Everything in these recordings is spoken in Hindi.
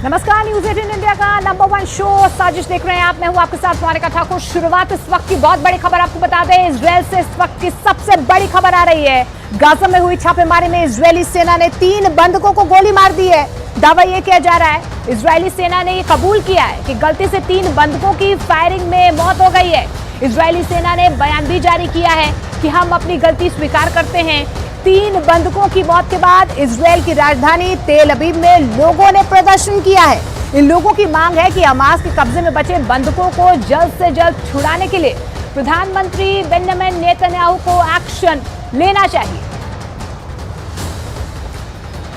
नमस्कार, न्यूज 18 इंडिया का नंबर 1 शो साजिश देख रहे हैं आप। मैं हूं आपके साथ मोनिका ठाकुर। शुरुआत इस वक्त की बहुत बड़ी खबर आपको बता दें। इजरायल से इस वक्त की सबसे बड़ी खबर आ रही है। गाजा में हुई छापेमारी में इजरायली सेना ने 3 बंधकों को गोली मार दी है। दावा यह किया जा रहा है, इजरायली सेना ने यह कबूल किया है कि गलती से 3 बंधकों की फायरिंग में मौत हो गई है। इजरायली सेना ने बयान भी जारी किया है कि हम अपनी गलती स्वीकार करते हैं। 3 बंधकों की मौत के बाद इजरायल की राजधानी तेल अवीव में लोगों ने प्रदर्शन किया है। इन लोगों की मांग है कि हमास के कब्जे में बचे बंधकों को जल्द से जल्द छुड़ाने के लिए प्रधानमंत्री बेंजामिन नेतन्याहू को एक्शन लेना चाहिए।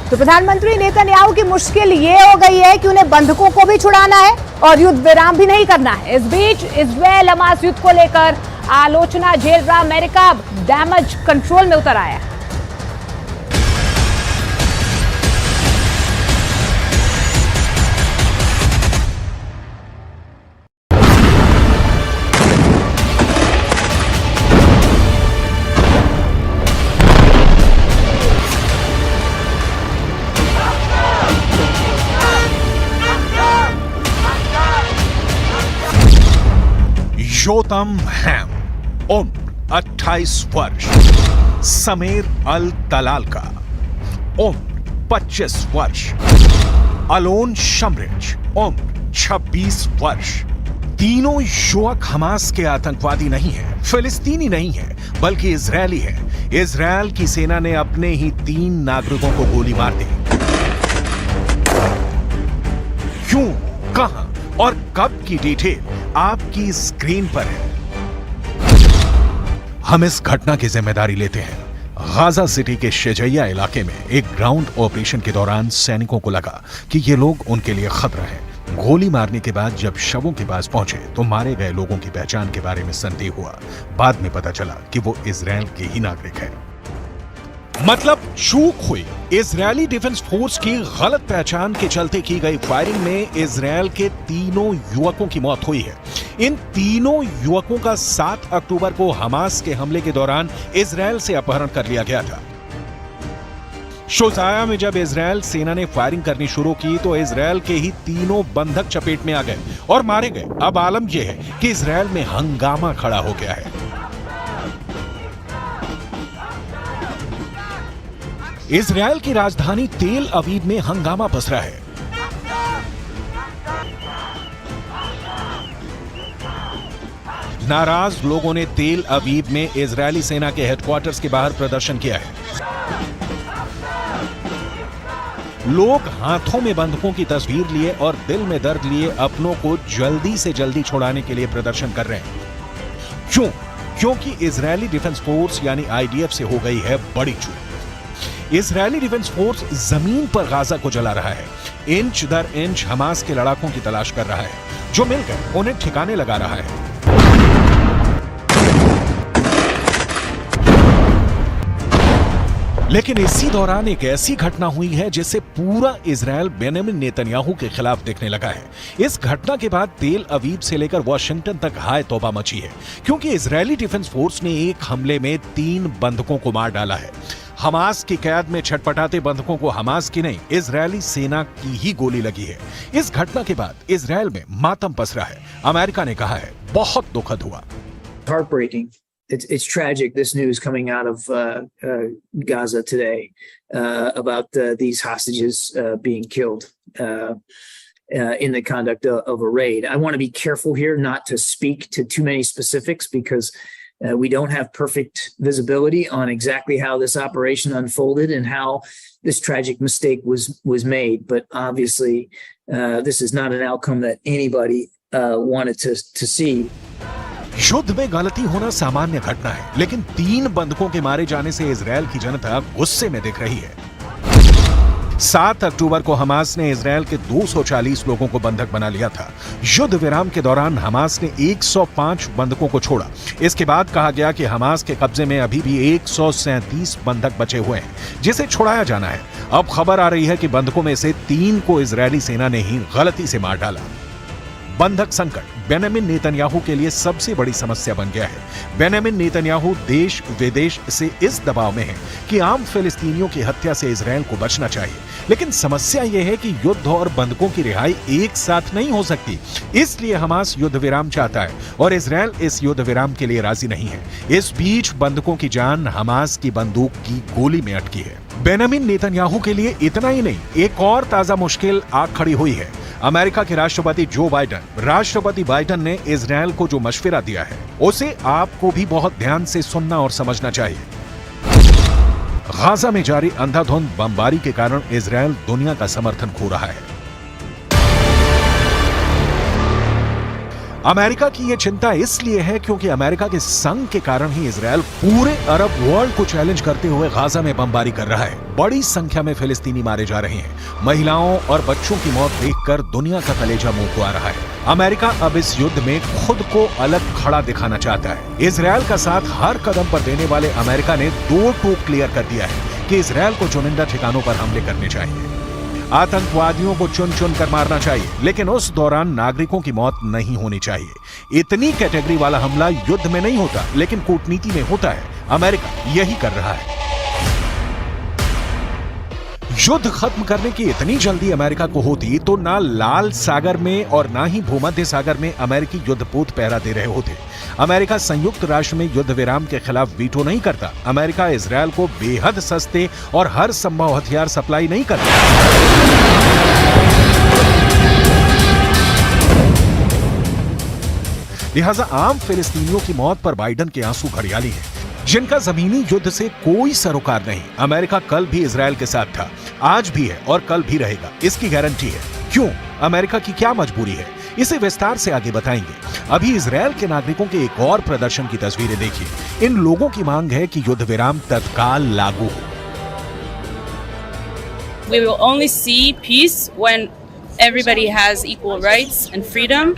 तो प्रधानमंत्री नेतन्याहू की मुश्किल ये हो गई है कि उन्हें बंधकों को भी छुड़ाना है और युद्ध विराम भी नहीं करना है। इस बीच इजरायल हमास युद्ध को लेकर आलोचना झेल रहा अमेरिका डैमेज कंट्रोल में उतर आया है। योतम हैम उम्र 28 वर्ष, समीर अल तलाल का उम्र 25 वर्ष, अलोन शमरिच उम्र 26 वर्ष। तीनों युवक हमास के आतंकवादी नहीं है, फिलिस्तीनी नहीं है, बल्कि इजरायली है। इजरायल की सेना ने अपने ही 3 नागरिकों को गोली मार दी। क्यों, कहां और कब की डिटेल आपकी स्क्रीन पर है। हम इस घटना की जिम्मेदारी लेते हैं। गाजा सिटी के शेजैया इलाके में एक ग्राउंड ऑपरेशन के दौरान सैनिकों को लगा कि ये लोग उनके लिए खतरा है। गोली मारने के बाद जब शवों के पास पहुंचे तो मारे गए लोगों की पहचान के बारे में संदेह हुआ। बाद में पता चला कि वो इजरायल के ही नागरिक है। मतलब चूक हुई। इजरायली डिफेंस फोर्स की गलत पहचान के चलते की गई फायरिंग में इजरायल के 3 युवकों की मौत हुई है। इन 3 युवकों का 7 अक्टूबर को हमास के हमले के दौरान इजरायल से अपहरण कर लिया गया था। शोजाया में जब इजरायल सेना ने फायरिंग करनी शुरू की तो इजरायल के ही 3 बंधक चपेट में आ गए और मारे गए। अब आलम यह है कि इजरायल में हंगामा खड़ा हो गया है। इजरायल की राजधानी तेल अवीव में हंगामा पसरा है। नाराज लोगों ने तेल अवीव में इजरायली सेना के हेडक्वार्टर्स के बाहर प्रदर्शन किया है। लोग हाथों में बंधकों की तस्वीर लिए और दिल में दर्द लिए अपनों को जल्दी से जल्दी छुड़ाने के लिए प्रदर्शन कर रहे हैं। क्यों? क्योंकि इजरायली डिफेंस फोर्स यानी आईडीएफ से हो गई है बड़ी चूक। इजरायली डिफेंस फोर्स जमीन पर गाजा को जला रहा है। इंच दर इंच हमास के लड़ाकों की तलाश कर रहा है। जो मिल गए उन्हें ठिकाने लगा रहा है। लेकिन इसी दौरान एक ऐसी घटना हुई है जिससे पूरा इजरायल बेंजामिन नेतन्याहू के खिलाफ दिखने लगा है। इस घटना के बाद तेल अवीव से लेकर वॉशिंगटन तक हाय तौबा मची है, क्योंकि इजरायली डिफेंस फोर्स ने एक हमले में 3 बंधकों को मार डाला है। हमास की कैद में छटपटाते बंधकों को हमास की नहीं, इजरायली सेना की ही गोली लगी है। इस घटना के बाद इजरायल में मातम पसरा है। अमेरिका ने कहा है बहुत दुखद हुआ। Heartbreaking. It's tragic, this news coming out of Gaza today about these hostages being killed in the conduct of a raid. I want to be careful here not to speak to too many specifics because we don't have perfect visibility on exactly how this operation unfolded and how this tragic mistake was made. But obviously, this is not an outcome that anybody wanted to see. युद्ध में गलती होना सामान्य घटना है, लेकिन 3 बंधकों के मारे जाने से इजरायल की जनता गुस्से में दिख रही है। 7 अक्टूबर को हमास ने इजरायल के 240 लोगों को बंधक बना लिया था। युद्ध विराम के दौरान हमास ने 105 बंधकों को छोड़ा। इसके बाद कहा गया कि हमास के कब्जे में अभी भी 137 बंधक बचे हुए हैं, जिसे छुड़ाया जाना है। अब खबर आ रही है कि बंधकों में से 3 को इजरायली सेना ने ही गलती से मार डाला। बंधक संकट बेंजामिन नेतन्याहू के लिए सबसे बड़ी समस्या बन गया है। बेंजामिन नेतन्याहू देश विदेश से इस दबाव में है कि आम फिलिस्तीनियों की हत्या से इजरायल को बचना चाहिए, लेकिन समस्या यह है कि युद्ध और बंधकों की रिहाई एक साथ नहीं हो सकती। इसलिए हमास युद्ध विराम चाहता है और इजरायल इस युद्ध विराम के लिए राजी नहीं है। इस बीच बंधकों की जान हमास की बंदूक की गोली में अटकी है। बेंजामिन नेतन्याहू के लिए इतना ही नहीं, एक और ताजा मुश्किल आ खड़ी हुई है। अमेरिका के राष्ट्रपति बाइडेन ने इजरायल को जो मशवरा दिया है उसे आपको भी बहुत ध्यान से सुनना और समझना चाहिए। गाजा में जारी अंधाधुंध बमबारी के कारण इजरायल दुनिया का समर्थन खो रहा है। अमेरिका की यह चिंता इसलिए है क्योंकि अमेरिका के संग के कारण ही इजरायल पूरे अरब वर्ल्ड को चैलेंज करते हुए गाजा में बमबारी कर रहा है। बड़ी संख्या में फिलिस्तीनी मारे जा रहे हैं। महिलाओं और बच्चों की मौत देखकर दुनिया का कलेजा मुंह को आ रहा है। अमेरिका अब इस युद्ध में खुद को अलग खड़ा दिखाना चाहता है। इजरायल का साथ हर कदम पर देने वाले अमेरिका ने दो टूक क्लियर कर दिया है कि इजरायल को चुनिंदा ठिकानों पर हमले करने चाहिए, आतंकवादियों को चुन चुन कर मारना चाहिए, लेकिन उस दौरान नागरिकों की मौत नहीं होनी चाहिए। इतनी कैटेगरी वाला हमला युद्ध में नहीं होता, लेकिन कूटनीति में होता है। अमेरिका यही कर रहा है। युद्ध खत्म करने की इतनी जल्दी अमेरिका को होती तो ना लाल सागर में और ना ही भूमध्य सागर में अमेरिकी युद्धपोत पहरा दे रहे होते। अमेरिका संयुक्त राष्ट्र में युद्ध विराम के खिलाफ वीटो नहीं करता। अमेरिका इजरायल को बेहद सस्ते और हर संभव हथियार सप्लाई नहीं करता। लिहाजा आम फिलिस्तीनियों की मौत पर बाइडेन के आंसू घड़ियाली हैं, जिनका जमीनी युद्ध से कोई सरोकार नहीं। अमेरिका कल भी इजरायल के साथ था, आज भी है और कल भी रहेगा, इसकी गारंटी है। क्यों? अमेरिका की क्या मजबूरी है? इसे विस्तार से आगे बताएंगे। अभी इजरायल के नागरिकों के एक और प्रदर्शन की तस्वीरें देखिए। इन लोगों की मांग है कि युद्ध विराम तत्काल लागू हो। We will only see peace when everybody has equal rights and freedom,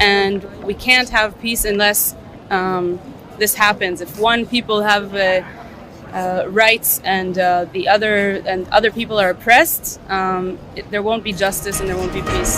and we can't have peace unless this happens. If one people have rights and the other people are oppressed, there won't be justice and there won't be peace.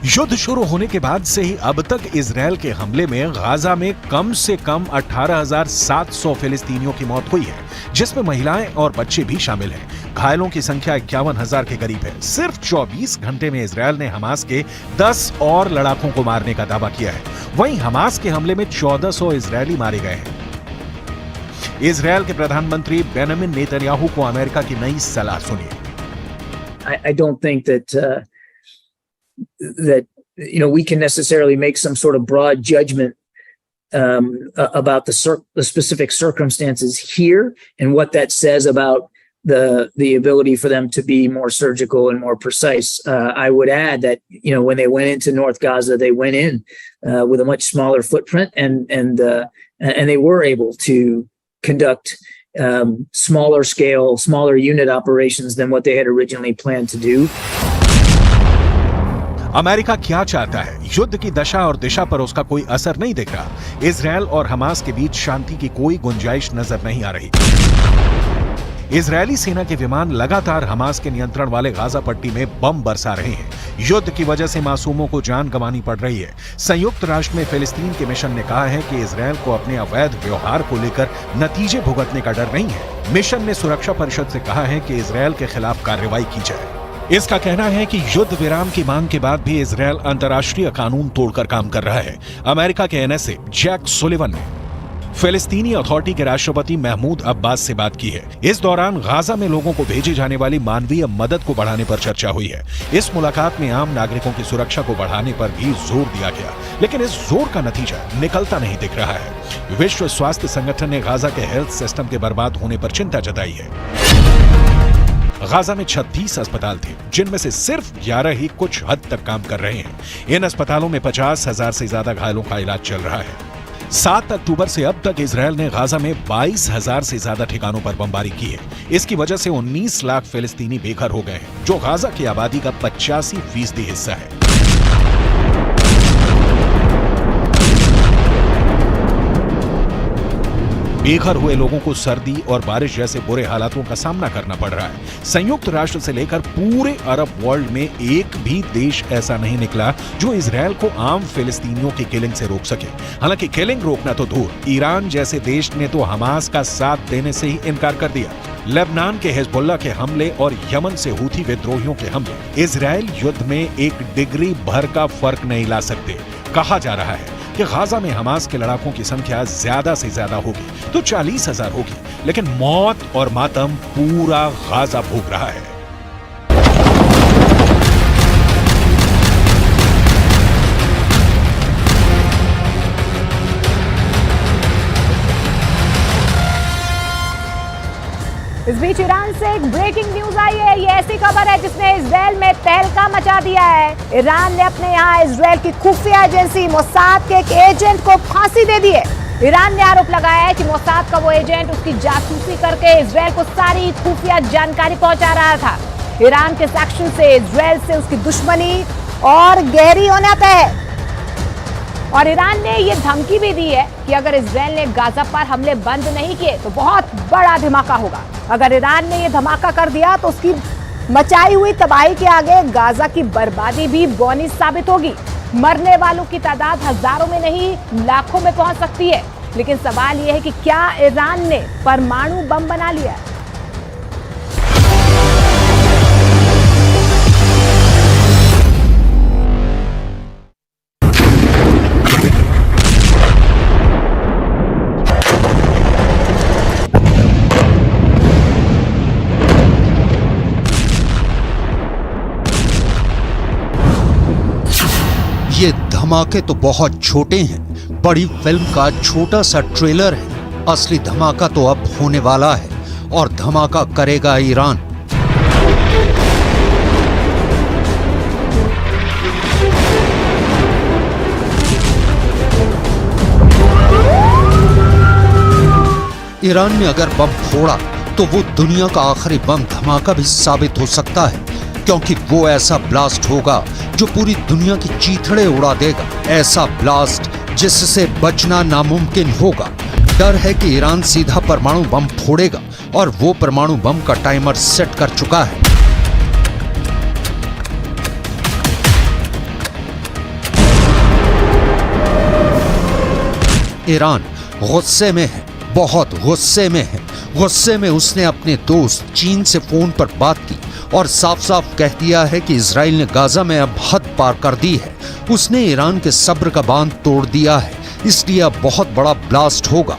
युद्ध शुरू होने के बाद से ही अब तक इजरायल के हमले में गाजा में कम से कम 18,700 फिलिस्तीनियों की मौत हुई है, जिसमें महिलाएं और बच्चे भी शामिल हैं। घायलों की संख्या 51,000 के करीब है। सिर्फ 24 घंटे में इजरायल ने हमास के 10 और लड़ाकों को मारने का दावा किया है। वहीं हमास के हमले में 1400 इजरायली मारे गए हैं। इजरायल के प्रधानमंत्री बेंजामिन नेतन्याहू को अमेरिका की नई सलाह सुनिए। I don't think that we can necessarily make some sort of broad judgment about the specific circumstances here and what that says about the ability for them to be more surgical and more precise. I would add that when they went into North Gaza, they went in with a much smaller footprint, and they were able to conduct smaller scale, smaller unit operations than what they had originally planned to do. America क्या चाहता है? युद्ध की दशा और दिशा पर उसका कोई असर नहीं दिख रहा। इजरायल और हमास के बीच शांति की कोई गुंजाइश नजर नहीं आ रही। इजरायली सेना के विमान लगातार हमास के नियंत्रण वाले गाजा पट्टी में बम बरसा रहे हैं। युद्ध की वजह से मासूमों को जान गंवानी पड़ रही है। संयुक्त राष्ट्र में फिलिस्तीन के मिशन ने कहा है कि इजरायल को अपने अवैध व्यवहार को लेकर नतीजे भुगतने का डर नहीं है। मिशन ने सुरक्षा परिषद से कहा है कि इजरायल के खिलाफ कार्रवाई की जाए। इसका कहना है कि युद्ध विराम की मांग के बाद भी इजरायल अंतर्राष्ट्रीय कानून तोड़कर काम कर रहा है। अमेरिका के एनएसए जैक सुलिवन ने फिलिस्तीनी अथॉरिटी के राष्ट्रपति महमूद अब्बास से बात की है। इस दौरान गाजा में लोगों को भेजी जाने वाली मानवीय मदद को बढ़ाने पर चर्चा हुई है। इस मुलाकात में आम नागरिकों की सुरक्षा को बढ़ाने पर भी जोर दिया गया, लेकिन इस जोर का नतीजा निकलता नहीं दिख रहा है। विश्व स्वास्थ्य संगठन ने गाजा के हेल्थ सिस्टम के बर्बाद होने पर चिंता जताई है। गाजा में 36 अस्पताल थे, जिनमें से सिर्फ 11 ही कुछ हद तक काम कर रहे हैं। इन अस्पतालों में 50,000 से ज्यादा घायलों का इलाज चल रहा है। 7 अक्टूबर से अब तक इजरायल ने गाजा में 22,000 से ज्यादा ठिकानों पर बमबारी की है। इसकी वजह से 19 लाख फिलिस्तीनी बेघर हो गए हैं, जो गाजा की आबादी का 85% हिस्सा है। बेघर हुए लोगों को सर्दी और बारिश जैसे बुरे हालातों का सामना करना पड़ रहा है। संयुक्त राष्ट्र से लेकर पूरे अरब वर्ल्ड में एक भी देश ऐसा नहीं निकला जो इजरायल को आम फिलिस्तीनियों की किलिंग से रोक सके। हालांकि किलिंग रोकना तो दूर, ईरान जैसे देश ने तो हमास का साथ देने से ही इनकार कर दिया। लेबनान के हिजबुल्लाह के हमले और यमन से हूथी विद्रोहियों के हमले इजरायल युद्ध में एक डिग्री भर का फर्क नहीं ला सकते। कहा जा रहा है कि गाजा में हमास के लड़ाकों की संख्या ज्यादा से ज्यादा होगी तो 40,000 होगी, लेकिन मौत और मातम पूरा गाजा भोग रहा है। इस बीच ईरान से एक ब्रेकिंग न्यूज आई है। ये ऐसी खबर है जिसने इजरायल में तहलका मचा दिया है। ईरान ने अपने यहाँ इजरायल की खुफिया एजेंसी मोसाद के एक एजेंट को फांसी दे दी है। ईरान ने आरोप लगाया है कि मोसाद का वो एजेंट उसकी जासूसी करके इजरायल को सारी खुफिया जानकारी पहुंचा रहा था। ईरान के एक्शन से इजरायल से उसकी दुश्मनी और गहरी होना तय है। और ईरान ने ये धमकी भी दी है कि अगर इजरायल ने गाजा पर हमले बंद नहीं किए तो बहुत बड़ा धमाका होगा। अगर ईरान ने ये धमाका कर दिया तो उसकी मचाई हुई तबाही के आगे गाजा की बर्बादी भी बौनी साबित होगी। मरने वालों की तादाद हजारों में नहीं लाखों में पहुंच सकती है। लेकिन सवाल यह है कि क्या ईरान ने परमाणु बम बना लिया है? ये धमाके तो बहुत छोटे हैं, बड़ी फिल्म का छोटा सा ट्रेलर है। असली धमाका तो अब होने वाला है और धमाका करेगा ईरान। ईरान ने अगर बम फोड़ा तो वो दुनिया का आखिरी बम धमाका भी साबित हो सकता है, क्योंकि वो ऐसा ब्लास्ट होगा जो पूरी दुनिया की चीथड़े उड़ा देगा। ऐसा ब्लास्ट जिससे बचना नामुमकिन होगा। डर है कि ईरान सीधा परमाणु बम फोड़ेगा और वो परमाणु बम का टाइमर सेट कर चुका है। ईरान गुस्से में है, बहुत गुस्से में है। गुस्से में उसने अपने दोस्त चीन से फोन पर बात की और साफ साफ कह दिया है कि इजराइल ने गाजा में अब हद पार कर दी है। उसने ईरान के सब्र का बांध तोड़ दिया है, इसलिए अब बहुत बड़ा ब्लास्ट होगा।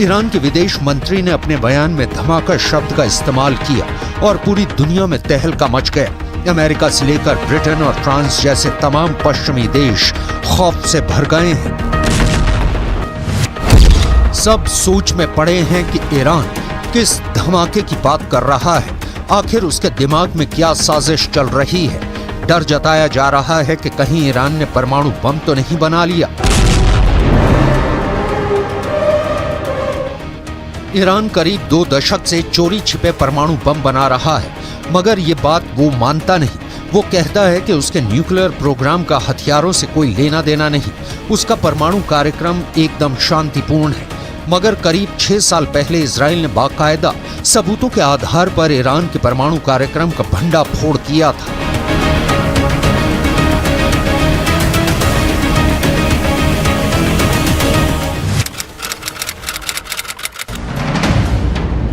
ईरान के विदेश मंत्री ने अपने बयान में धमाका शब्द का इस्तेमाल किया और पूरी दुनिया में तहलका मच गया। अमेरिका से लेकर ब्रिटेन और फ्रांस जैसे तमाम पश्चिमी देश खौफ से भर गए हैं। सब सोच में पड़े हैं कि ईरान किस धमाके की बात कर रहा है, आखिर उसके दिमाग में क्या साजिश चल रही है। डर जताया जा रहा है कि कहीं ईरान ने परमाणु बम तो नहीं बना लिया। ईरान करीब 2 दशक से चोरी छिपे परमाणु बम बना रहा है, मगर ये बात वो मानता नहीं। वो कहता है कि उसके न्यूक्लियर प्रोग्राम का हथियारों से कोई लेना देना नहीं, उसका परमाणु कार्यक्रम एकदम शांतिपूर्ण है। मगर करीब 6 साल पहले इजराइल ने बाकायदा सबूतों के आधार पर ईरान के परमाणु कार्यक्रम का भंडाफोड़ किया था।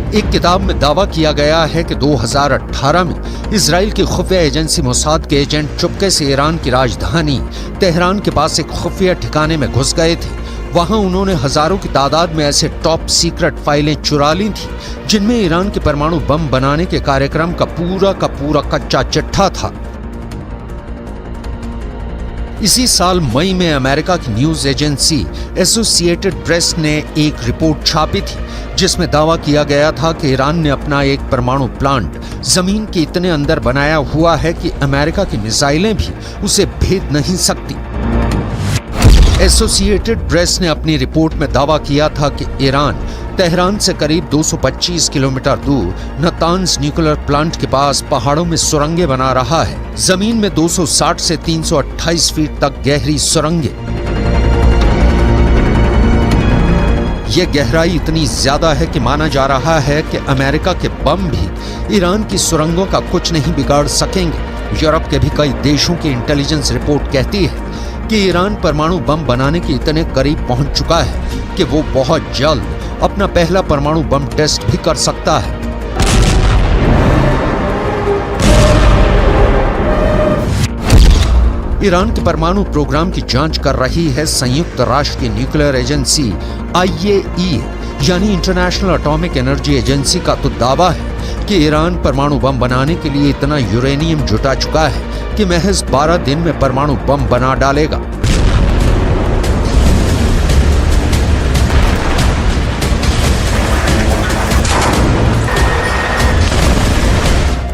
एक किताब में दावा किया गया है कि 2018 में इजराइल की खुफिया एजेंसी मोसाद के एजेंट चुपके से ईरान की राजधानी तेहरान के पास एक खुफिया ठिकाने में घुस गए थे। वहां उन्होंने हजारों की तादाद में ऐसे टॉप सीक्रेट फाइलें चुरा ली थी जिनमें ईरान के परमाणु बम बनाने के कार्यक्रम का पूरा कच्चा चिट्ठा था। इसी साल मई में अमेरिका की न्यूज एजेंसी एसोसिएटेड प्रेस ने एक रिपोर्ट छापी थी जिसमें दावा किया गया था कि ईरान ने अपना एक परमाणु प्लांट जमीन के इतने अंदर बनाया हुआ है कि अमेरिका की मिसाइलें भी उसे भेद नहीं सकती। एसोसिएटेड प्रेस ने अपनी रिपोर्ट में दावा किया था कि ईरान तेहरान से करीब 225 किलोमीटर दूर नतांज न्यूक्लियर प्लांट के पास पहाड़ों में सुरंगें बना रहा है। जमीन में 260 से 328 फीट तक गहरी सुरंगें। ये गहराई इतनी ज्यादा है कि माना जा रहा है कि अमेरिका के बम भी ईरान की सुरंगों का कुछ नहीं बिगाड़ सकेंगे। यूरोप के भी कई देशों की इंटेलिजेंस रिपोर्ट कहती है कि ईरान परमाणु बम बनाने के इतने करीब पहुंच चुका है कि वो बहुत जल्द अपना पहला परमाणु बम टेस्ट भी कर सकता है। ईरान के परमाणु प्रोग्राम की जांच कर रही है संयुक्त राष्ट्र की न्यूक्लियर एजेंसी IAEA यानी इंटरनेशनल एटॉमिक एनर्जी एजेंसी का तो दावा है कि ईरान परमाणु बम बनाने के लिए इतना यूरेनियम जुटा चुका है कि महज 12 दिन में परमाणु बम बना डालेगा।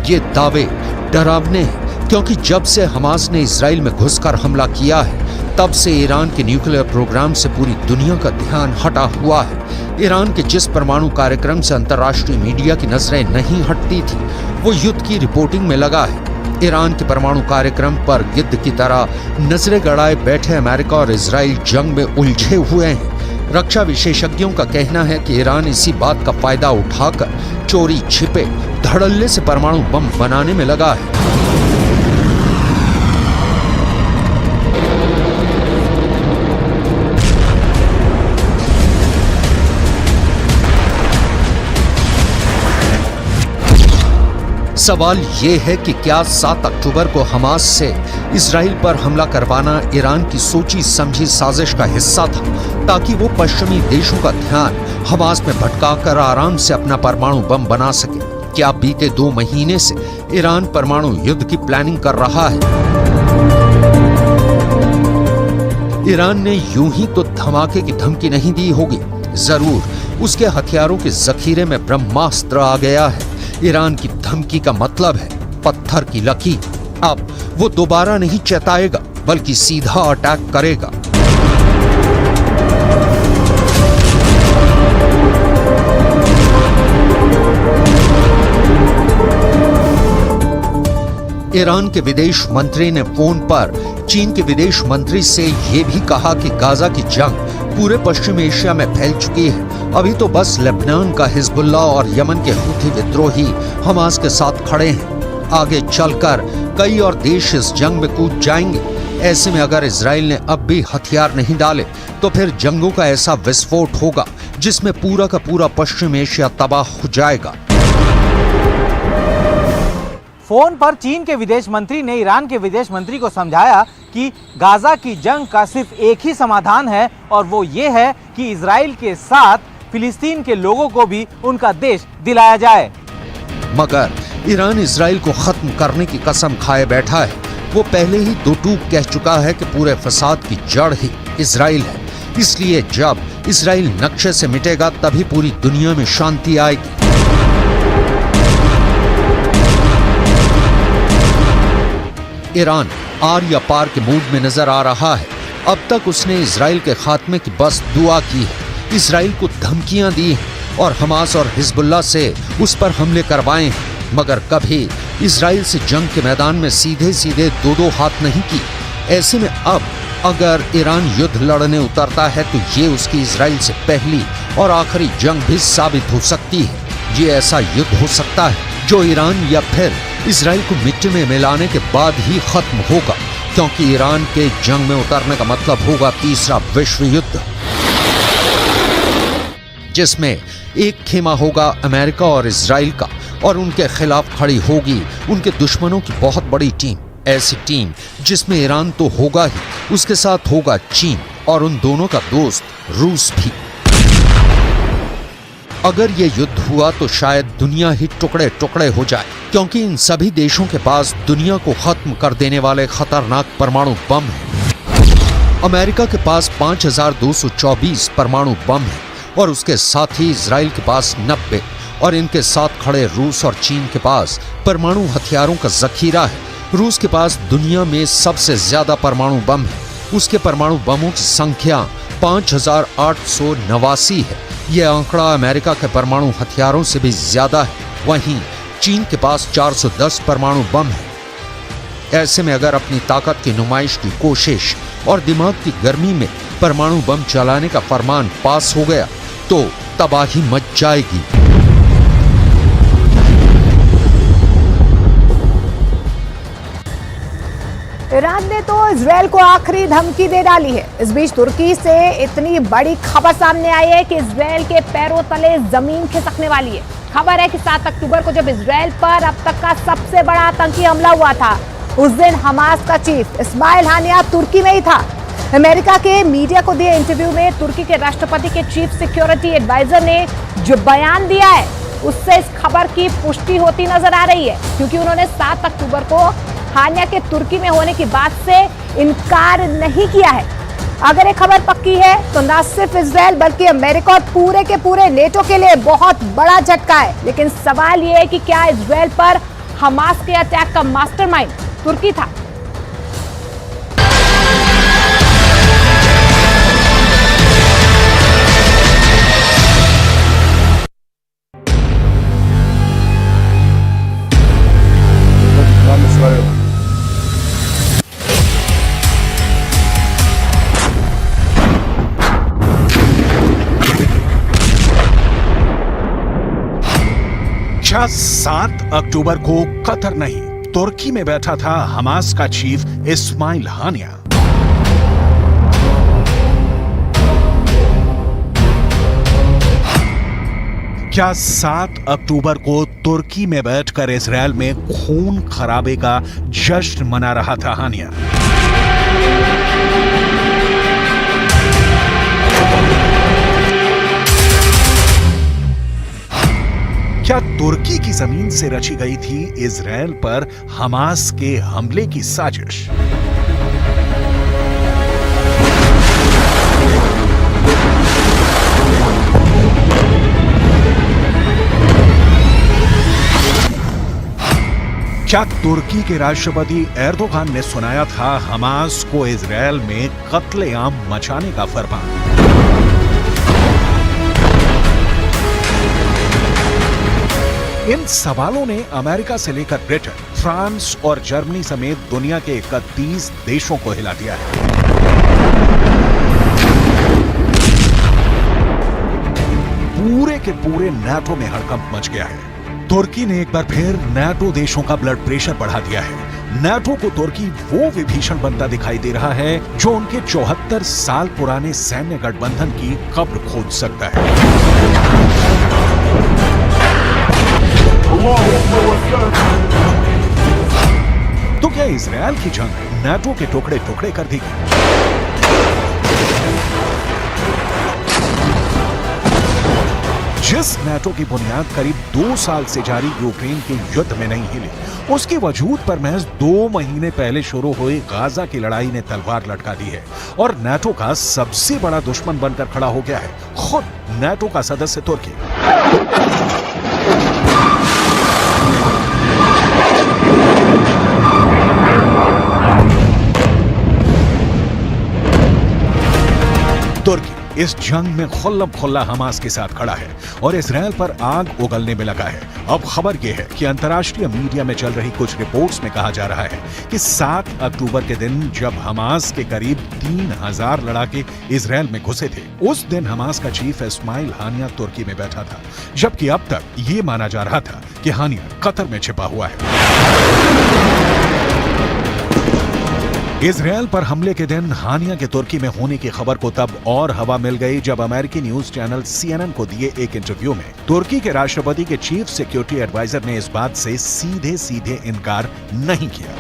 ये दावे डरावने हैं क्योंकि जब से हमास ने इजराइल में घुसकर हमला किया है तब से ईरान के न्यूक्लियर प्रोग्राम से पूरी दुनिया का ध्यान हटा हुआ है। ईरान के जिस परमाणु कार्यक्रम से अंतर्राष्ट्रीय मीडिया की नजरें नहीं हटती थी वो युद्ध की रिपोर्टिंग में लगा है। ईरान के परमाणु कार्यक्रम पर गिद्ध की तरह नजरें गड़ाए बैठे अमेरिका और इजराइल जंग में उलझे हुए हैं। रक्षा विशेषज्ञों का कहना है कि ईरान इसी बात का फायदा उठाकर चोरी छिपे धड़ल्ले से परमाणु बम बनाने में लगा है। सवाल ये है कि क्या 7 अक्टूबर को हमास से इजराइल पर हमला करवाना ईरान की सोची समझी साजिश का हिस्सा था ताकि वो पश्चिमी देशों का ध्यान हमास में भटकाकर आराम से अपना परमाणु बम बना सके। क्या बीते 2 महीने से ईरान परमाणु युद्ध की प्लानिंग कर रहा है? ईरान ने यूं ही तो धमाके की धमकी नहीं दी होगी, जरूर उसके हथियारों के जखीरे में ब्रह्मास्त्र आ गया है। ईरान की धमकी का मतलब है पत्थर की लकीर। अब वो दोबारा नहीं चेताएगा बल्कि सीधा अटैक करेगा। ईरान के विदेश मंत्री ने फोन पर चीन के विदेश मंत्री से ये भी कहा कि गाजा की जंग पूरे पश्चिम एशिया में फैल चुकी है। अभी तो बस लेबनान का हिजबुल्ला और यमन के हूथी विद्रोही हमास के साथ खड़े हैं। आगे चलकर कई और देश इस जंग में कूद जाएंगे। ऐसे में अगर इजराइल ने अब भी हथियार नहीं डाले तो फिर जंगों का ऐसा विस्फोट होगा जिसमें पूरा का पूरा पश्चिम एशिया तबाह हो जाएगा। फोन पर चीन के विदेश मंत्री ने ईरान के विदेश मंत्री को समझाया कि गाजा की जंग का सिर्फ एक ही समाधान है और वो ये है कि इजराइल के साथ फिलिस्तीन के लोगों को भी उनका देश दिलाया जाए। मगर ईरान इजराइल को खत्म करने की कसम खाए बैठा है। वो पहले ही 2 टूक कह चुका है कि पूरे फसाद की जड़ ही इजराइल है। इसलिए जब इजराइल नक्शे से मिटेगा तभी पूरी दुनिया में शांति आएगी। ईरान आर या पार के मूड में नजर आ रहा है। अब तक उसने इजराइल के खात्मे की बस दुआ की है, इजराइल को धमकियां दी हैं और हमास और हिजबुल्ला से उस पर हमले करवाए हैं, मगर कभी इजराइल से जंग के मैदान में सीधे सीधे 2-2 हाथ नहीं की। ऐसे में अब अगर ईरान युद्ध लड़ने उतरता है तो ये उसकी इजराइल से पहली और आखिरी जंग भी साबित हो सकती है। ये ऐसा युद्ध हो सकता है जो ईरान या फिर इजराइल को मिट्टी में मिलाने के बाद ही खत्म होगा, क्योंकि ईरान के जंग में उतरने का मतलब होगा तीसरा विश्व युद्ध, जिसमें एक खेमा होगा अमेरिका और इजराइल का और उनके खिलाफ खड़ी होगी उनके दुश्मनों की बहुत बड़ी टीम। ऐसी टीम जिसमें ईरान तो होगा ही, उसके साथ होगा चीन और उन दोनों का दोस्त रूस भी। अगर ये युद्ध हुआ तो शायद दुनिया ही टुकड़े टुकड़े हो जाए, क्योंकि इन सभी देशों के पास दुनिया को खत्म कर देने वाले खतरनाक परमाणु बम हैं। अमेरिका के पास 5224 परमाणु बम है और उसके साथ ही इजराइल के पास 90 और इनके साथ खड़े रूस और चीन के पास परमाणु हथियारों का जखीरा है। रूस के पास दुनिया में सबसे ज्यादा परमाणु बम है। उसके परमाणु बमों की संख्या 5889 है। यह आंकड़ा अमेरिका के परमाणु हथियारों से भी ज्यादा है। वहीं चीन के पास 410 परमाणु बम है। ऐसे में अगर अपनी ताकत की नुमाइश की कोशिश और दिमाग की गर्मी में परमाणु बम चलाने का फरमान पास हो गया तो तबाही मच जाएगी। ईरान ने तो इजरायल को आखिरी धमकी दे डाली है। इस बीच तुर्की से इतनी बड़ी खबर सामने आई है कि इजरायल के पैरों तले जमीन खिसकने वाली है। खबर है कि 7 अक्टूबर को जब इजरायल पर अब तक का सबसे बड़ा आतंकी हमला हुआ था, उस दिन हमास का चीफ इस्माइल हानिया तुर्की में ही था। अमेरिका के मीडिया को दिए इंटरव्यू में तुर्की के राष्ट्रपति के चीफ सिक्योरिटी एडवाइजर ने जो बयान दिया है उससे इस खबर की पुष्टि होती नजर आ रही है, क्योंकि उन्होंने 7 अक्टूबर को हानिया के तुर्की में होने की बात से इनकार नहीं किया है। अगर ये खबर पक्की है तो न सिर्फ इजरायल बल्कि अमेरिका और पूरे के पूरे नेटो के लिए बहुत बड़ा झटका है। लेकिन सवाल ये है कि क्या इजरायल पर हमास के अटैक का मास्टरमाइंड तुर्की था? क्या 7 अक्टूबर को कतर नहीं तुर्की में बैठा था हमास का चीफ इस्माइल हानिया? क्या 7 अक्टूबर को तुर्की में बैठकर इजरायल में खून खराबे का जश्न मना रहा था हानिया? क्या तुर्की की जमीन से रची गई थी इजरायल पर हमास के हमले की साजिश? क्या तुर्की के राष्ट्रपति एर्दोगान ने सुनाया था हमास को इजरायल में कत्लेआम मचाने का फरमान? इन सवालों ने अमेरिका से लेकर ब्रिटेन, फ्रांस और जर्मनी समेत दुनिया के 31 देशों को हिला दिया है। पूरे के पूरे नाटो में हड़कंप मच गया है। तुर्की ने एक बार फिर नाटो देशों का ब्लड प्रेशर बढ़ा दिया है। नाटो को तुर्की वो विभीषण बनता दिखाई दे रहा है जो उनके 74 साल पुराने सैन्य गठबंधन की कब्र खोद सकता है। तो क्या इजरायल की जंग नाटो के टुकड़े टुकड़े कर दी गई? जिस नाटो की बुनियाद करीब 2 साल से जारी यूक्रेन के युद्ध में नहीं हिली, उसके वजूद पर महज 2 महीने पहले शुरू हुई गाजा की लड़ाई ने तलवार लटका दी है और नाटो का सबसे बड़ा दुश्मन बनकर खड़ा हो गया है खुद नाटो का सदस्य तुर्की। तुर्की इस जंग में खुल्लम खुल्ला हमास के साथ खड़ा है और इजरायल पर आग उगलने में लगा है। अब खबर यह है कि अंतर्राष्ट्रीय मीडिया में चल रही कुछ रिपोर्ट्स में कहा जा रहा है कि 7 अक्टूबर के दिन जब हमास के करीब 3000 लड़ाके इजरायल में घुसे थे, उस दिन हमास का चीफ इस्माइल हानिया तुर्की में बैठा था, जबकि अब तक ये माना जा रहा था कि हानिया कतर में छिपा हुआ है। इजरायल पर हमले के दिन हानिया के तुर्की में होने की खबर को तब और हवा मिल गई जब अमेरिकी न्यूज चैनल CNN को दिए एक इंटरव्यू में तुर्की के राष्ट्रपति के चीफ सिक्योरिटी एडवाइजर ने इस बात से सीधे सीधे इनकार नहीं किया।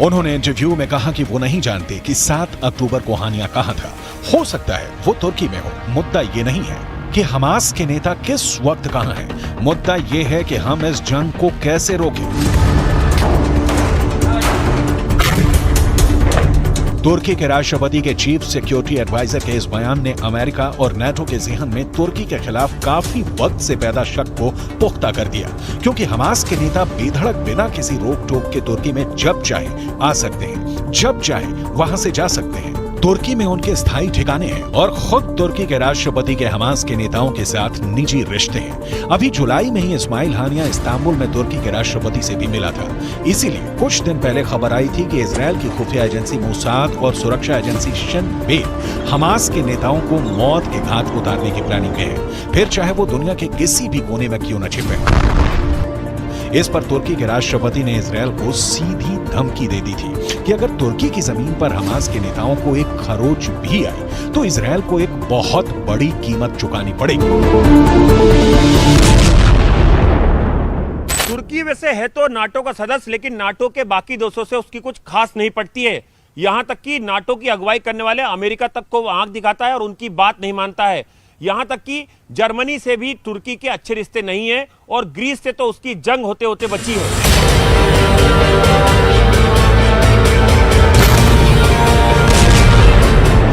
उन्होंने इंटरव्यू में कहा कि वो नहीं जानते कि 7 अक्टूबर को हानिया कहाँ था। हो सकता है वो तुर्की में हो। मुद्दा ये नहीं है कि हमास के नेता किस वक्त कहां हैं। मुद्दा यह है कि हम इस जंग को कैसे रोकें। तुर्की के राष्ट्रपति के चीफ सिक्योरिटी एडवाइजर के इस बयान ने अमेरिका और नाटो के ज़हन में तुर्की के खिलाफ काफी वक्त से पैदा शक को पुख्ता कर दिया, क्योंकि हमास के नेता बेधड़क बिना किसी रोक टोक के तुर्की में जब चाहे आ सकते हैं, जब चाहे वहां से जा सकते हैं। तुर्की में उनके स्थायी ठिकाने हैं और खुद तुर्की के राष्ट्रपति के हमास के नेताओं के साथ निजी रिश्ते हैं। अभी जुलाई में ही इस्माइल हानिया इस्तांबुल में तुर्की के राष्ट्रपति से भी मिला था। इसीलिए कुछ दिन पहले खबर आई थी कि इजरायल की खुफिया एजेंसी मोसाद और सुरक्षा एजेंसी शिन बेत हमास के नेताओं को मौत के घाट उतारने की प्लानिंग में है, फिर चाहे वो दुनिया के किसी भी कोने में क्यों न छिपे। इस पर तुर्की के राष्ट्रपति ने इजरायल को सीधी धमकी दे दी थी कि अगर तुर्की की जमीन पर हमास के नेताओं को एक खरोच भी आई तो इजरायल को एक बहुत बड़ी कीमत चुकानी पड़ेगी। तुर्की वैसे है तो नाटो का सदस्य, लेकिन नाटो के बाकी देशों से उसकी कुछ खास नहीं पड़ती है। यहां तक कि नाटो की अगुवाई करने वाले अमेरिका तक को आंख दिखाता है और उनकी बात नहीं मानता है। यहां तक कि जर्मनी से भी तुर्की के अच्छे रिश्ते नहीं है और ग्रीस से तो उसकी जंग होते होते बची है।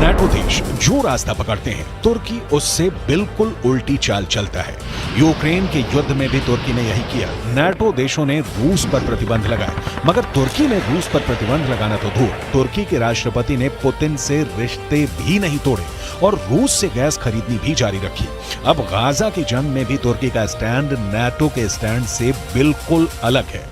नाटो देश जो रास्ता पकड़ते हैं तुर्की उससे बिल्कुल उल्टी चाल चलता है। यूक्रेन के युद्ध में भी तुर्की ने यही किया। नाटो देशों ने रूस पर प्रतिबंध लगाए, मगर तुर्की ने रूस पर प्रतिबंध लगाना तो दूर, तुर्की के राष्ट्रपति ने पुतिन से रिश्ते भी नहीं तोड़े और रूस से गैस खरीदनी भी जारी रखी। अब गाजा की जंग में भी तुर्की का स्टैंड नाटो के स्टैंड से बिल्कुल अलग है।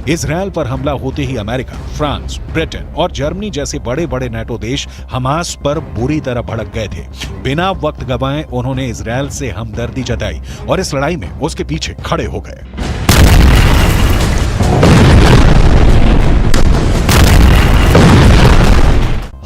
इजरायल पर हमला होते ही अमेरिका, फ्रांस, ब्रिटेन और जर्मनी जैसे बड़े बड़े नाटो देश हमास पर बुरी तरह भड़क गए थे। बिना वक्त गंवाए उन्होंने इजरायल से हमदर्दी जताई और इस लड़ाई में उसके पीछे खड़े हो गए।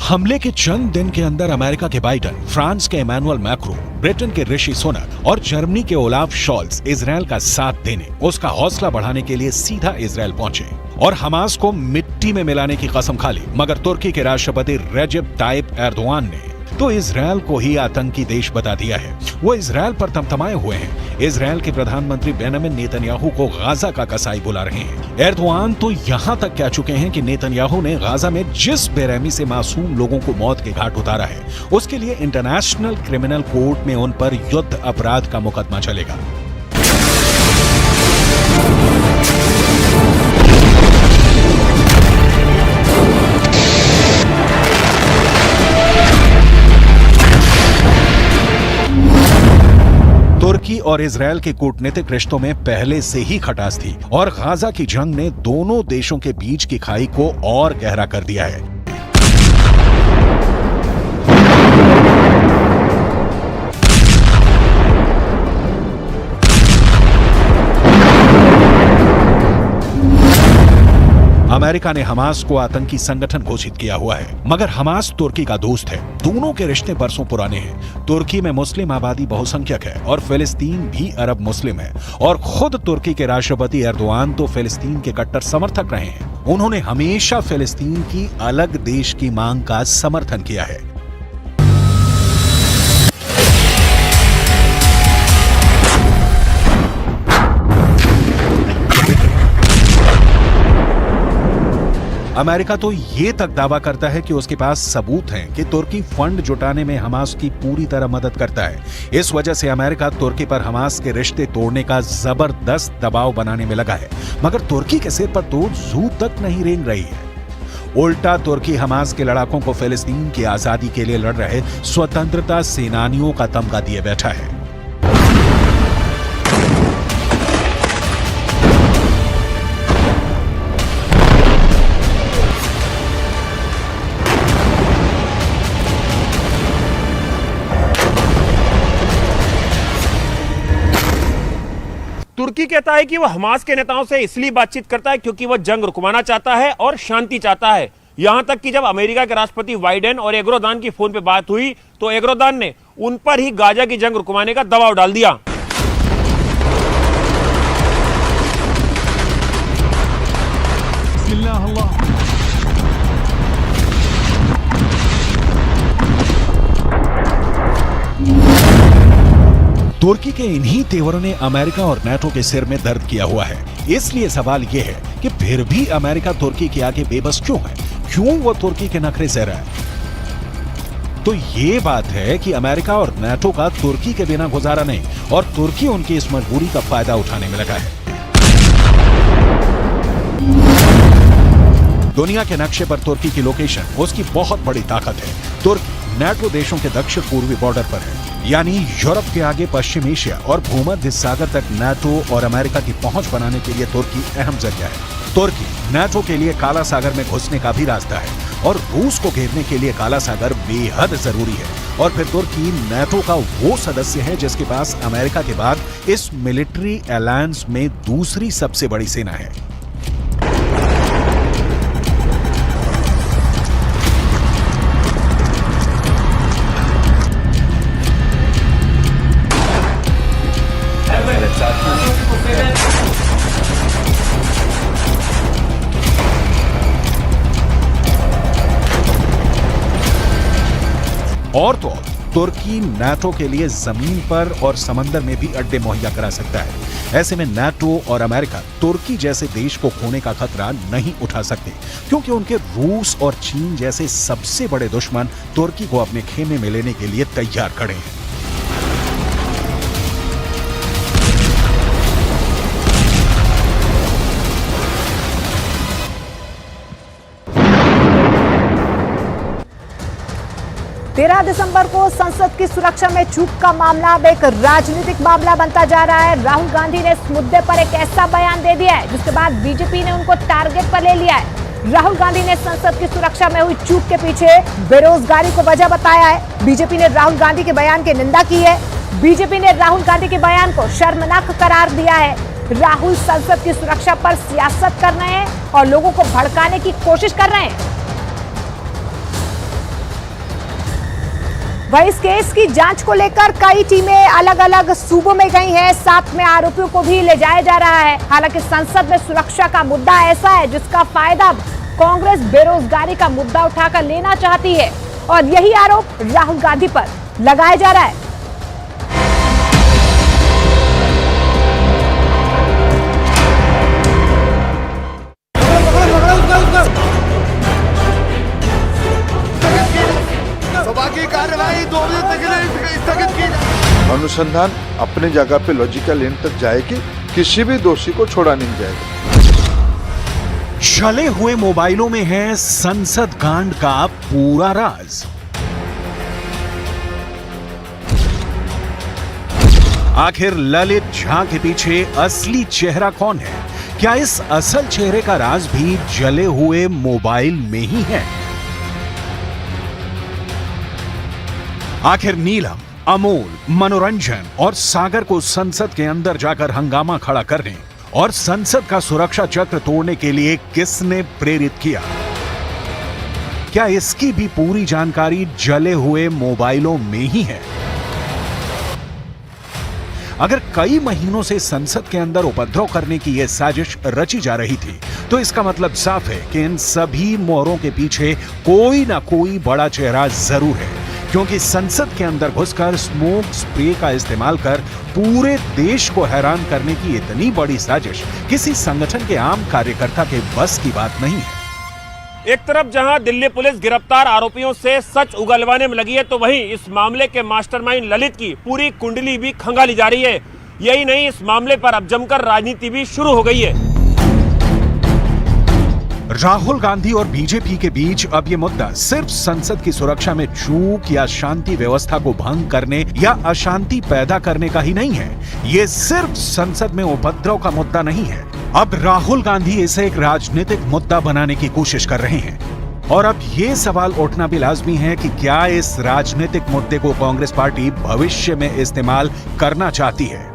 हमले के चंद दिन के अंदर अमेरिका के बाइडेन, फ्रांस के इमैनुअल मैक्रोन, ब्रिटेन के ऋषि सुनक और जर्मनी के ओलाफ शॉल्ज इजरायल का साथ देने, उसका हौसला बढ़ाने के लिए सीधा इजरायल पहुंचे और हमास को मिट्टी में मिलाने की कसम खा ली। मगर तुर्की के राष्ट्रपति रेजेप ताइप एर्दोआन ने तो इजरायल को ही आतंकी देश बता दिया है। वो इजरायल पर तमतमाए हुए हैं। इजरायल के प्रधानमंत्री बेंजामिन नेतन्याहू को गाजा का कसाई बुला रहे हैं। एर्दोआन तो यहां तक कह चुके हैं कि नेतन्याहू ने गाजा में जिस बेरहमी से मासूम लोगों को मौत के घाट उतारा है, उसके लिए इंटरनेशनल क्रिमिनल कोर्ट में उन पर युद्ध अपराध का मुकदमा चलेगा। तुर्की और इजरायल के कूटनीतिक रिश्तों में पहले से ही खटास थी और गाजा की जंग ने दोनों देशों के बीच की खाई को और गहरा कर दिया है। अमेरिका ने हमास को आतंकी संगठन घोषित किया हुआ है, मगर हमास तुर्की का दोस्त है। दोनों के रिश्ते बरसों पुराने हैं। तुर्की में मुस्लिम आबादी बहुसंख्यक है और फिलिस्तीन भी अरब मुस्लिम है और खुद तुर्की के राष्ट्रपति एर्दोआन तो फिलिस्तीन के कट्टर समर्थक रहे हैं। उन्होंने हमेशा फिलिस्तीन की अलग देश की मांग का समर्थन किया है। अमेरिका तो ये तक दावा करता है कि उसके पास सबूत हैं कि तुर्की फंड जुटाने में हमास की पूरी तरह मदद करता है। इस वजह से अमेरिका तुर्की पर हमास के रिश्ते तोड़ने का जबरदस्त दबाव बनाने में लगा है, मगर तुर्की के सिर पर तो जू तक नहीं रेंग रही है। उल्टा तुर्की हमास के लड़ाकों को फिलिस्तीन की आजादी के लिए लड़ रहे स्वतंत्रता सेनानियों का तमगा दिए बैठा है। तुर्की कहता है कि वह हमास के नेताओं से इसलिए बातचीत करता है क्योंकि वह जंग रुकवाना चाहता है और शांति चाहता है। यहां तक कि जब अमेरिका के राष्ट्रपति बाइडेन और एर्दोआन की फोन पे बात हुई तो एर्दोआन ने उन पर ही गाजा की जंग रुकवाने का दबाव डाल दिया। तुर्की के इन्हीं तेवरों ने अमेरिका और नाटो के सिर में दर्द किया हुआ है। इसलिए सवाल यह है कि फिर भी अमेरिका तुर्की के आगे बेबस क्यों है? क्यों वो तुर्की के नखरे सह रहा है? तो ये बात है कि अमेरिका और नाटो का तुर्की के बिना गुजारा नहीं और तुर्की उनकी इस मजबूरी का फायदा उठाने में लगा है। दुनिया के नक्शे पर तुर्की की लोकेशन उसकी बहुत बड़ी ताकत है। तुर्की नाटो देशों के दक्षिण पूर्वी बॉर्डर पर है, यानी यूरोप के आगे पश्चिम एशिया और भूमध्य सागर तक नाटो और अमेरिका की पहुंच बनाने के लिए तुर्की अहम जरिया है। तुर्की नाटो के लिए काला सागर में घुसने का भी रास्ता है और रूस को घेरने के लिए काला सागर बेहद जरूरी है। और फिर तुर्की नाटो का वो सदस्य है जिसके पास अमेरिका के बाद इस मिलिट्री अलायंस में दूसरी सबसे बड़ी सेना है। और तो तुर्की नाटो के लिए जमीन पर और समंदर में भी अड्डे मुहैया करा सकता है। ऐसे में नाटो और अमेरिका तुर्की जैसे देश को खोने का खतरा नहीं उठा सकते, क्योंकि उनके रूस और चीन जैसे सबसे बड़े दुश्मन तुर्की को अपने खेमे में लेने के लिए तैयार खड़े हैं। तेरह दिसंबर को संसद की सुरक्षा में चूक का मामला अब एक राजनीतिक मामला बनता जा रहा है। राहुल गांधी ने इस मुद्दे पर एक ऐसा बयान दे दिया है जिसके बाद बीजेपी ने उनको टारगेट पर ले लिया है। राहुल गांधी ने संसद की सुरक्षा में हुई चूक के पीछे बेरोजगारी को वजह बताया है। बीजेपी ने राहुल गांधी के बयान की निंदा की है। बीजेपी ने राहुल गांधी के बयान को शर्मनाक करार दिया है। राहुल संसद की सुरक्षा पर सियासत कर रहे हैं और लोगों को भड़काने की कोशिश कर रहे हैं। वहीं इस केस की जांच को लेकर कई टीमें अलग अलग सूबों में गई हैं, साथ में आरोपियों को भी ले जाया जा रहा है। हालांकि संसद में सुरक्षा का मुद्दा ऐसा है जिसका फायदा कांग्रेस बेरोजगारी का मुद्दा उठाकर लेना चाहती है और यही आरोप राहुल गांधी पर लगाया जा रहा है। अनुसंधान अपनी जगह पे लॉजिकल एंड तक जाएगी, किसी भी दोषी को छोड़ा नहीं जाएगा। जले हुए मोबाइलों में है संसद कांड का पूरा राज। आखिर ललित झा के पीछे असली चेहरा कौन है? क्या इस असल चेहरे का राज भी जले हुए मोबाइल में ही है? आखिर नीलम, अमोल, मनोरंजन और सागर को संसद के अंदर जाकर हंगामा खड़ा करने और संसद का सुरक्षा चक्र तोड़ने के लिए किसने प्रेरित किया? क्या इसकी भी पूरी जानकारी जले हुए मोबाइलों में ही है? अगर कई महीनों से संसद के अंदर उपद्रव करने की यह साजिश रची जा रही थी, तो इसका मतलब साफ है कि इन सभी मोहरों के पीछे कोई ना कोई बड़ा चेहरा जरूर है, क्योंकि संसद के अंदर घुसकर स्मोक स्प्रे का इस्तेमाल कर पूरे देश को हैरान करने की इतनी बड़ी साजिश किसी संगठन के आम कार्यकर्ता के बस की बात नहीं है। एक तरफ जहां दिल्ली पुलिस गिरफ्तार आरोपियों से सच उगलवाने में लगी है, तो वहीं इस मामले के मास्टरमाइंड ललित की पूरी कुंडली भी खंगाली जा रही है। यही नहीं, इस मामले पर अब जमकर राजनीति भी शुरू हो गई है। राहुल गांधी और बीजेपी के बीच अब ये मुद्दा सिर्फ संसद की सुरक्षा में चूक या शांति व्यवस्था को भंग करने या अशांति पैदा करने का ही नहीं है। ये सिर्फ संसद में उपद्रव का मुद्दा नहीं है। अब राहुल गांधी इसे एक राजनीतिक मुद्दा बनाने की कोशिश कर रहे हैं। और अब ये सवाल उठना भी लाजमी है कि क्या इस राजनीतिक मुद्दे को कांग्रेस पार्टी भविष्य में इस्तेमाल करना चाहती है?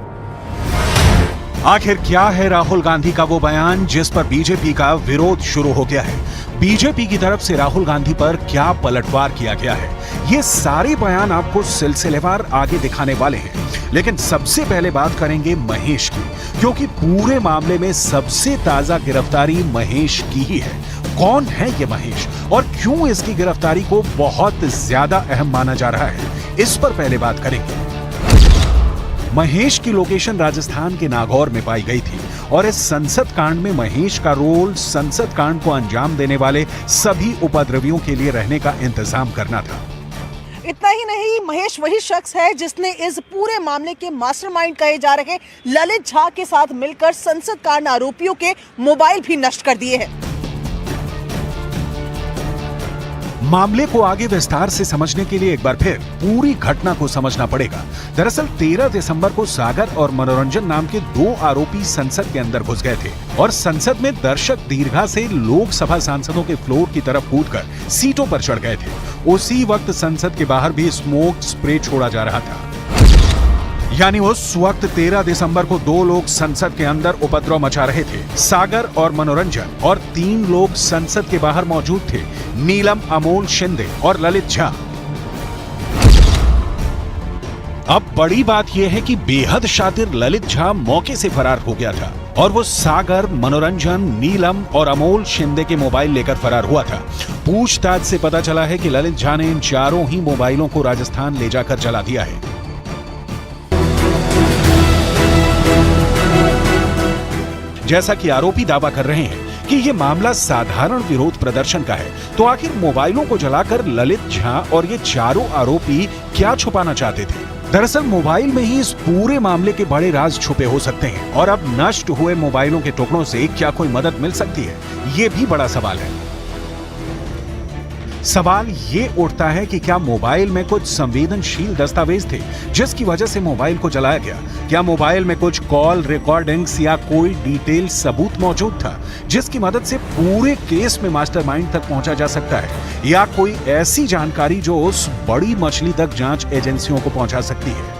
आखिर क्या है राहुल गांधी का वो बयान जिस पर बीजेपी का विरोध शुरू हो गया है? बीजेपी की तरफ से राहुल गांधी पर क्या पलटवार किया गया है? ये सारे बयान आपको सिलसिलेवार आगे दिखाने वाले हैं, लेकिन सबसे पहले बात करेंगे महेश की, क्योंकि पूरे मामले में सबसे ताजा गिरफ्तारी महेश की ही है। कौन है ये महेश और क्यों इसकी गिरफ्तारी को बहुत ज्यादा अहम माना जा रहा है, इस पर पहले बात करेंगे। महेश की लोकेशन राजस्थान के नागौर में पाई गई थी और इस संसद कांड में महेश का रोल संसद कांड को अंजाम देने वाले सभी उपद्रवियों के लिए रहने का इंतजाम करना था। इतना ही नहीं, महेश वही शख्स है जिसने इस पूरे मामले के मास्टरमाइंड कहे जा रहे ललित झा के साथ मिलकर संसद कांड आरोपियों के मोबाइल भी नष्ट कर दिए हैं। मामले को आगे विस्तार से समझने के लिए एक बार फिर पूरी घटना को समझना पड़ेगा। दरअसल 13 दिसंबर को सागर और मनोरंजन नाम के 2 आरोपी संसद के अंदर घुस गए थे और संसद में दर्शक दीर्घा से लोकसभा सांसदों के फ्लोर की तरफ कूदकर सीटों पर चढ़ गए थे। उसी वक्त संसद के बाहर भी स्मोक स्प्रे छोड़ा जा रहा था। यानी उस वक्त 13 दिसंबर को 2 लोग संसद के अंदर उपद्रव मचा रहे थे, सागर और मनोरंजन, और 3 लोग संसद के बाहर मौजूद थे, नीलम, अमोल शिंदे और ललित झा। अब बड़ी बात यह है कि बेहद शातिर ललित झा मौके से फरार हो गया था और वो सागर, मनोरंजन, नीलम और अमोल शिंदे के मोबाइल लेकर फरार हुआ था। पूछताछ से पता चला है कि ललित झा ने इन चारों ही मोबाइलों को राजस्थान ले जाकर जला दिया है। जैसा कि आरोपी दावा कर रहे हैं कि यह मामला साधारण विरोध प्रदर्शन का है, तो आखिर मोबाइलों को जलाकर ललित झा और ये चारों आरोपी क्या छुपाना चाहते थे? दरअसल मोबाइल में ही इस पूरे मामले के बड़े राज छुपे हो सकते हैं और अब नष्ट हुए मोबाइलों के टुकड़ों से क्या कोई मदद मिल सकती है, ये भी बड़ा सवाल है। सवाल ये उठता है कि क्या मोबाइल में कुछ संवेदनशील दस्तावेज थे जिसकी वजह से मोबाइल को जलाया गया? क्या मोबाइल में कुछ कॉल रिकॉर्डिंग्स या कोई डिटेल सबूत मौजूद था जिसकी मदद से पूरे केस में मास्टरमाइंड तक पहुंचा जा सकता है, या कोई ऐसी जानकारी जो उस बड़ी मछली तक जांच एजेंसियों को पहुंचा सकती है?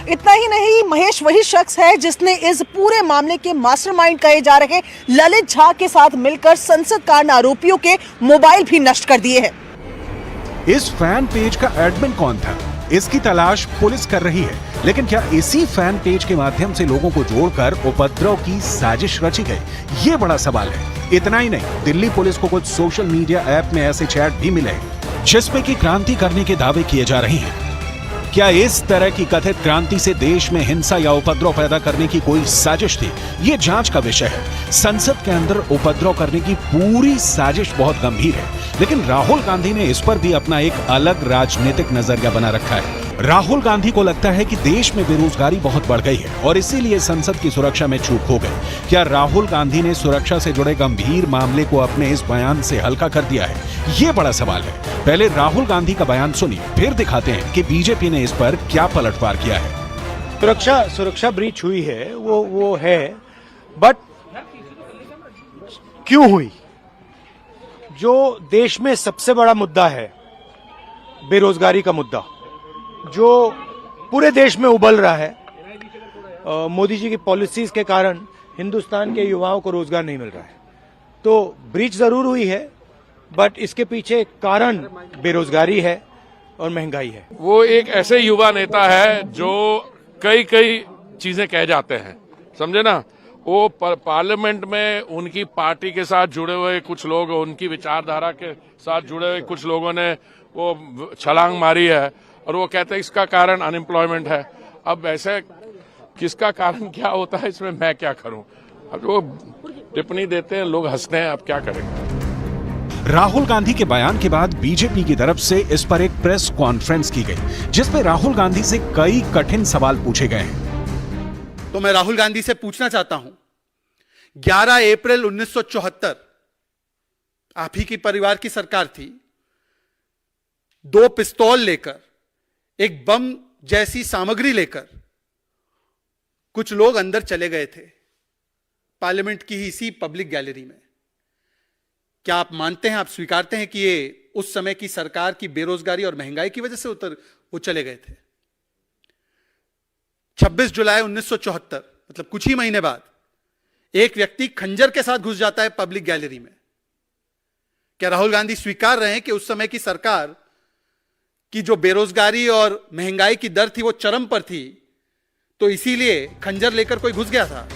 इतना ही नहीं, महेश वही शख्स है जिसने इस पूरे मामले के मास्टरमाइंड कहे जा रहे ललित झा के साथ मिलकर संसद कांड आरोपियों के मोबाइल भी नष्ट कर दिए हैं। इस फैन पेज का एडमिन कौन था, इसकी तलाश पुलिस कर रही है, लेकिन क्या इसी फैन पेज के माध्यम से लोगों को जोड़कर उपद्रव की साजिश रची गई? ये बड़ा सवाल है। इतना ही नहीं, दिल्ली पुलिस को कुछ सोशल मीडिया ऐप में ऐसे चैट भी मिले जिसमें कि क्रांति करने के दावे किए जा रहे हैं। क्या इस तरह की कथित क्रांति से देश में हिंसा या उपद्रव पैदा करने की कोई साजिश थी? ये जांच का विषय है। संसद के अंदर उपद्रव करने की पूरी साजिश बहुत गंभीर है, लेकिन राहुल गांधी ने इस पर भी अपना एक अलग राजनीतिक नजरिया बना रखा है। राहुल गांधी को लगता है कि देश में बेरोजगारी बहुत बढ़ गई है और इसीलिए संसद की सुरक्षा में चूक हो गई। क्या राहुल गांधी ने सुरक्षा से जुड़े गंभीर मामले को अपने इस बयान से हल्का कर दिया है? ये बड़ा सवाल है। पहले राहुल गांधी का बयान सुनिए, फिर दिखाते हैं कि बीजेपी ने इस पर क्या पलटवार किया है। सुरक्षा ब्रीच हुई है, वो है, बट क्यों हुई? जो देश में सबसे बड़ा मुद्दा है, बेरोजगारी का मुद्दा, जो पूरे देश में उबल रहा है, मोदी जी की पॉलिसीज के कारण हिंदुस्तान के युवाओं को रोजगार नहीं मिल रहा है, तो ब्रीच जरूर हुई है, बट इसके पीछे कारण बेरोजगारी है और महंगाई है। वो एक ऐसे युवा नेता है जो कई चीजें कह जाते हैं, समझे ना। वो पार्लियामेंट में उनकी पार्टी के साथ जुड़े हुए कुछ लोग, उनकी विचारधारा के साथ जुड़े हुए कुछ लोगों ने वो छलांग मारी है और वो कहते हैं इसका कारण अनएम्प्लॉयमेंट है। अब ऐसे किसका कारण क्या होता है, इसमें मैं क्या करूं? अब वो टिप्पणी देते हैं, लोग हंसते हैं, अब क्या करेंगे। राहुल गांधी के बयान के बाद बीजेपी की तरफ से इस पर एक प्रेस कॉन्फ्रेंस की गई जिसमें राहुल गांधी से कई कठिन सवाल पूछे गए हैं। तो मैं राहुल गांधी से पूछना चाहता हूं, 11 अप्रैल 1974 आप ही की परिवार की सरकार थी, 2 पिस्तौल लेकर, एक बम जैसी सामग्री लेकर कुछ लोग अंदर चले गए थे पार्लियामेंट की ही इसी पब्लिक गैलरी में। क्या आप मानते हैं, आप स्वीकारते हैं कि ये उस समय की सरकार की बेरोजगारी और महंगाई की वजह से वो चले गए थे? 26 जुलाई 1974 मतलब कुछ ही महीने बाद एक व्यक्ति खंजर के साथ घुस जाता है पब्लिक गैलरी में। क्या राहुल गांधी स्वीकार रहे हैं कि उस समय की सरकार की जो बेरोजगारी और महंगाई की दर थी वो चरम पर थी, तो इसीलिए खंजर लेकर कोई घुस गया था?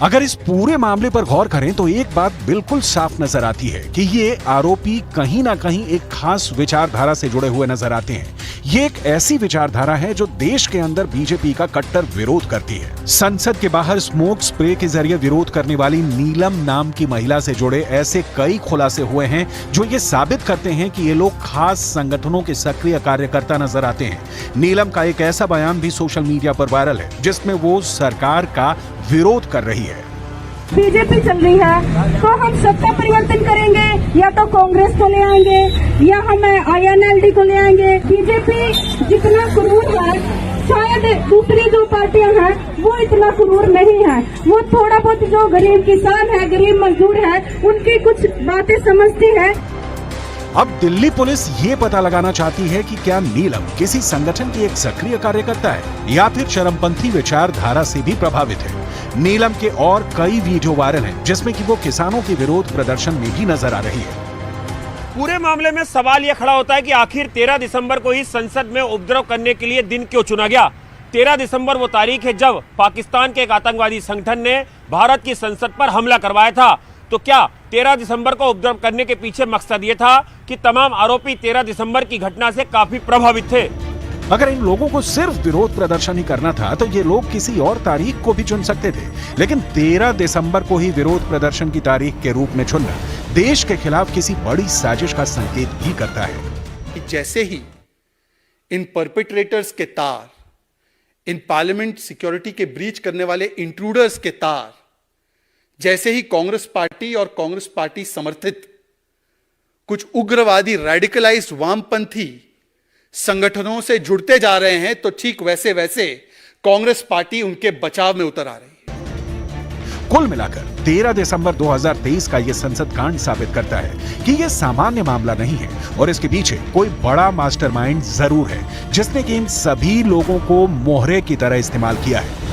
अगर इस पूरे मामले पर गौर करें तो एक बात बिल्कुल साफ नजर आती है कि ये आरोपी कहीं ना कहीं एक खास विचारधारा से जुड़े हुए नजर आते हैं। ये एक ऐसी विचारधारा है जो देश के अंदर बीजेपी का कट्टर विरोध करती है। संसद के बाहर स्मोक स्प्रे के जरिए विरोध करने वाली नीलम नाम की महिला से जुड़े ऐसे कई खुलासे हुए हैं जो ये साबित करते हैं कि ये लोग खास संगठनों के सक्रिय कार्यकर्ता नजर आते हैं। नीलम का एक ऐसा बयान भी सोशल मीडिया पर वायरल है जिसमें वो सरकार का विरोध कर रही है। बीजेपी चल रही है तो हम सत्ता परिवर्तन करेंगे, या तो कांग्रेस को ले आएंगे या हम INLD को ले आएंगे। बीजेपी जितना क्रूर है शायद दूसरी जो पार्टियां हैं वो इतना क्रूर नहीं है। वो थोड़ा बहुत जो गरीब किसान है, गरीब मजदूर है, उनकी कुछ बातें समझती है। अब दिल्ली पुलिस ये पता लगाना चाहती है कि क्या नीलम किसी संगठन की एक सक्रिय कार्यकर्ता है या फिर चरमपंथी विचारधारा से भी प्रभावित है। नीलम के और कई वीडियो वायरल हैं जिसमें कि वो किसानों के विरोध प्रदर्शन में भी नजर आ रही है। पूरे मामले में सवाल यह खड़ा होता है कि आखिर 13 दिसंबर को ही संसद में उपद्रव करने के लिए दिन क्यों चुना गया। 13 दिसंबर वो तारीख है जब पाकिस्तान के एक आतंकवादी संगठन ने भारत की संसद पर हमला करवाया था। तो क्या 13 दिसंबर को उपद्रव करने के पीछे मकसद ये था कि तमाम आरोपी 13 दिसंबर की घटना से काफी प्रभावित थे। अगर इन लोगों को सिर्फ विरोध प्रदर्शन ही करना था तो ये लोग किसी और तारीख को भी चुन सकते थे, लेकिन 13 दिसंबर को ही विरोध प्रदर्शन की तारीख के रूप में चुनना देश के खिलाफ किसी बड़ी साजिश का संकेत भी करता है। कि जैसे ही इन परपेट्रेटर्स के तार, इन पार्लियामेंट सिक्योरिटी के ब्रीच करने वाले इंट्रूडर्स के तार जैसे ही कांग्रेस पार्टी और कांग्रेस पार्टी समर्थित कुछ उग्रवादी रेडिकलाइज्ड वामपंथी संगठनों से जुड़ते जा रहे हैं, तो ठीक वैसे वैसे कांग्रेस पार्टी उनके बचाव में उतर आ रही है। कुल मिलाकर 13 दिसंबर 2023 का यह संसद कांड साबित करता है कि यह सामान्य मामला नहीं है और इसके पीछे कोई बड़ा मास्टरमाइंड जरूर है जिसने कि इन सभी लोगों को मोहरे की तरह इस्तेमाल किया है।